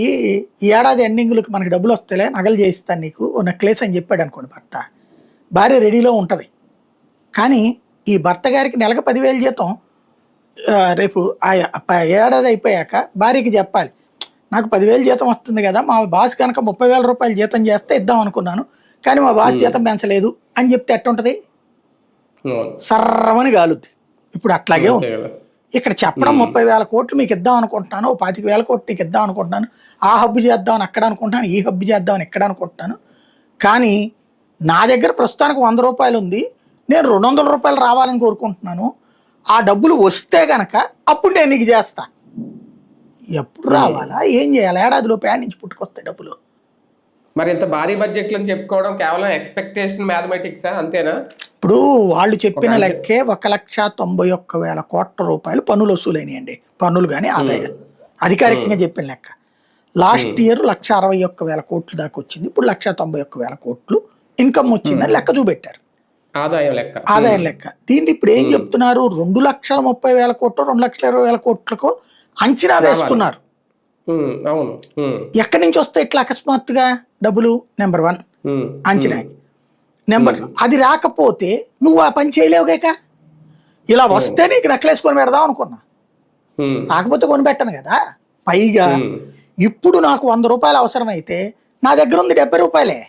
ఈ ఏడాది ఎండింగ్లకు మనకి డబ్బులు వస్తేలే నగలు చేయిస్తాను నీకు ఓ నెక్లెస్ అని చెప్పాడు అనుకోండి భర్త. భార్య రెడీలో ఉంటుంది. కానీ ఈ భర్త గారికి నెలకు 10,000 జీతం రేపు ఏడాది అయిపోయాక భార్యకి చెప్పాలి, నాకు 10,000 జీతం వస్తుంది కదా, మా బాస్ కనుక 30,000 రూపాయలు జీతం చేస్తే ఇద్దాం అనుకున్నాను, కానీ మా బాస్ జీతం పెంచలేదు అని చెప్తే ఎట్టుంటది? సర్రమని గాలుద్ది. ఇప్పుడు అట్లాగే ఉంది ఇక్కడ చెప్పడం. 30,000 కోట్లు మీకు ఇద్దాం అనుకుంటున్నాను, 25,000 కోట్లు నీకు ఇద్దాం అనుకుంటున్నాను, ఆ హబ్బు చేద్దామని అక్కడ అనుకుంటున్నాను, ఈ హబ్బు చేద్దామని ఇక్కడ అనుకుంటున్నాను, కానీ నా దగ్గర ప్రస్తుతానికి 100 రూపాయలు ఉంది, నేను 200 రూపాయలు రావాలని కోరుకుంటున్నాను, ఆ డబ్బులు వస్తే గనక అప్పుడు నేను నీకు చేస్తా. ఎప్పుడు రావాలా, ఏం చేయాలి? ఏడాదిలో ప్యాన్ నుంచి పుట్టుకొస్తాయి డబ్బులు. మరి ఇంత భారీ బడ్జెట్లు అని చెప్పుకోవడం కేవలం ఎక్స్పెక్టేషన్ మ్యాథమెటిక్సా, అంతేనా? ఇప్పుడు వాళ్ళు చెప్పిన లెక్కే 1,91,000 కోట్ల రూపాయలు పన్నులు వసూలైనాయండి. పన్నులు కానీ ఆదాయం అధికారికంగా చెప్పిన లెక్క. లాస్ట్ ఇయర్ 1,61,000 కోట్లు దాకా వచ్చింది, ఇప్పుడు 1,91,000 కోట్లు ఇన్కమ్ వచ్చిందని లెక్క చూపెట్టారు, ఆదాయం లెక్క. దీన్ని ఇప్పుడు ఏం చెప్తున్నారు? 2,30,000 కోట్లు 2,20,000 కోట్లకు అంచనా వేస్తున్నారు. ఎక్కడి నుంచి వస్తాయి ఇట్లా అకస్మాత్తుగా డబ్బులు? నెంబర్ 1 అంచనా. నెంబర్ 2 అది రాకపోతే నువ్వు ఆ పని చేయలేవుగాక. ఇలా వస్తే నీకు నెక్లెస్ కొని పెడదాం అనుకున్నా, రాకపోతే కొనిపెట్టను కదా. పైగా ఇప్పుడు నాకు 100 రూపాయలు అవసరమైతే నా దగ్గర ఉంది 70 రూపాయలే.